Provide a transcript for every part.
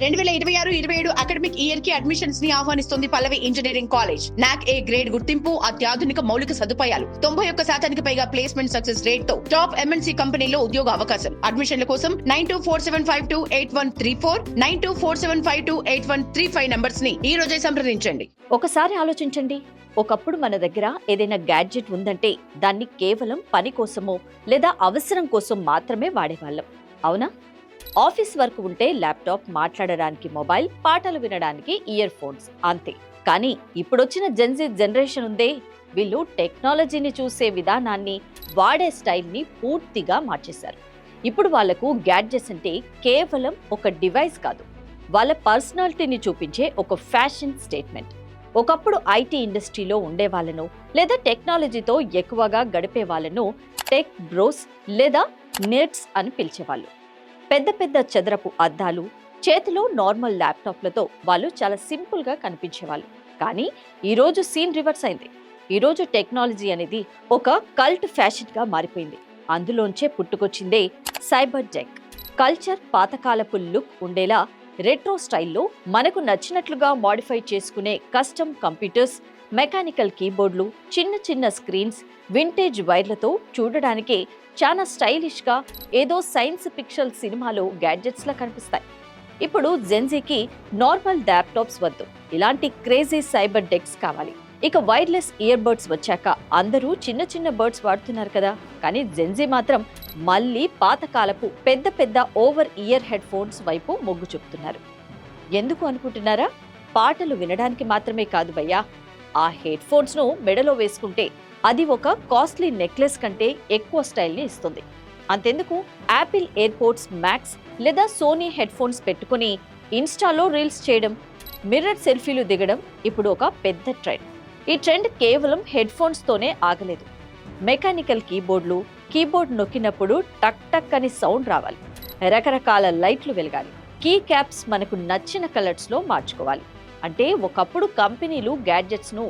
2026-27 academic year కి admissions ని ఆహ్వానిస్తుంది పల్లవి engineering college. నాక్ ఏ గ్రేడ్ గుర్తింపు, అత్యాధునిక మౌలిక సదుపాయాలు, 91% పైగా ప్లేస్మెంట్ సక్సెస్ రేట్ తో టాప్ ఎంఎన్సీ కంపెనీలో ఉద్యోగ అవకాశం. అడ్మిషన్ల కోసం 9247528134, 9247528135 నంబర్స్ ని ఈ రోజే సంప్రదించండి. ఒకసారి ఆలోచించండి. ఒకప్పుడు మన దగ్గర ఏదైనా గ్యాడ్జెట్ ఉందంటే దాన్ని కేవలం పని కోసమో లేదా అవసరం కోసం మాత్రమే వాడేవాళ్ళం, అవునా? ఆఫీస్ వర్క్ ఉంటే ల్యాప్టాప్, మాట్లాడడానికి మొబైల్, పాటలు వినడానికి ఇయర్ ఫోన్స్, అంతే. కానీ ఇప్పుడొచ్చిన జెన్జీ జనరేషన్ ఉందే, వీళ్ళు టెక్నాలజీని చూసే విధానాన్ని, వాడే స్టైల్ని పూర్తిగా మార్చేశారు. ఇప్పుడు వాళ్లకు గ్యాడ్జెట్స్ అంటే కేవలం ఒక డివైస్ కాదు, వాళ్ళ పర్సనాలిటీని చూపించే ఒక ఫ్యాషన్ స్టేట్మెంట్. ఒకప్పుడు ఐటీ ఇండస్ట్రీలో ఉండే వాళ్ళను లేదా టెక్నాలజీతో ఎక్కువగా గడిపే వాళ్ళను టెక్ బ్రోస్ లేదా నెర్డ్స్ అని పిలిచేవాళ్ళు. పెద్ద పెద్ద చదరపు అద్దాలు, చేతిలో నార్మల్ ల్యాప్టాప్లతో వాళ్ళు చాలా సింపుల్గా కనిపించేవాళ్ళు. కానీ ఈరోజు సీన్ రివర్స్ అయింది. ఈరోజు టెక్నాలజీ అనేది ఒక కల్ట్ ఫ్యాషన్గా మారిపోయింది. అందులోంచే పుట్టుకొచ్చిందే సైబర్ టెక్. కల్చర్ పాతకాలపు లుక్ ఉండేలా రెట్రో స్టైల్లో మనకు నచ్చినట్లుగా మాడిఫై చేసుకునే కస్టమ్ కంప్యూటర్స్, మెకానికల్ కీబోర్డులు, చిన్న చిన్న స్క్రీన్స్, వింటేజ్ వైర్లతో చూడడానికే చాలా స్టైలిష్గా ఏదో సైన్స్ ఫిక్షన్ సినిమాలో గ్యాడ్జెట్స్లా కనిపిస్తాయి. ఇప్పుడు జెన్జీకి నార్మల్ ల్యాప్టాప్స్ వద్దు, ఇలాంటి క్రేజీ సైబర్ టెక్స్ కావాలి. ఇక వైర్లెస్ ఇయర్ బడ్స్ వచ్చాక అందరూ చిన్న చిన్న బర్డ్స్ వాడుతున్నారు కదా, కానీ జెన్జీ మాత్రం మళ్ళీ పాతకాలపు పెద్ద పెద్ద ఓవర్ ఇయర్ హెడ్ ఫోన్స్ వైపు మొగ్గు చూపుతున్నారు. ఎందుకు అనుకుంటున్నారా? పాటలు వినడానికి మాత్రమే కాదు భయ్యా, ఆ హెడ్ ఫోన్స్ ను మెడలో వేసుకుంటే అది ఒక కాస్ట్లీ నెక్లెస్ కంటే ఎక్కువ స్టైల్ని ఇస్తుంది. అంతెందుకు, యాపిల్ ఎయిర్పోర్ట్స్ మ్యాక్స్ లేదా సోనీ హెడ్ ఫోన్స్ పెట్టుకుని ఇన్స్టాలో రీల్స్ చేయడం, మిర్రర్ సెల్ఫీలు దిగడం ఇప్పుడు ఒక పెద్ద ట్రెండ్. ఈ ట్రెండ్ కేవలం హెడ్ ఫోన్స్ తోనే ఆగలేదు. మెకానికల్ కీబోర్డులు, కీబోర్డ్ నొక్కినప్పుడు టక్ టక్ అని సౌండ్ రావాలి, రకరకాల లైట్లు వెలగాలి, కీ క్యాప్స్ మనకు నచ్చిన కలర్స్ లో మార్చుకోవాలి. అంటే ఒకప్పుడు కంపెనీలు గ్యాడ్జెట్స్ ను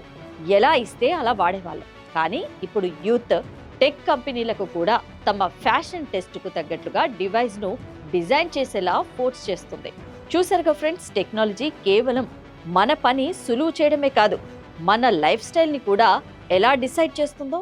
ఎలా ఇస్తే అలా వాడేవాళ్ళం. కానీ ఇప్పుడు యూత్ టెక్ కంపెనీలకు కూడా తమ ఫ్యాషన్ టెస్ట్కు తగ్గట్లుగా డివైస్ను డిజైన్ చేసేలా ఫోర్స్ చేస్తుంది. చూసారుగా ఫ్రెండ్స్, టెక్నాలజీ కేవలం మన పని సులువు చేయడమే కాదు, మన లైఫ్ స్టైల్ని కూడా ఎలా డిసైడ్ చేస్తుందో.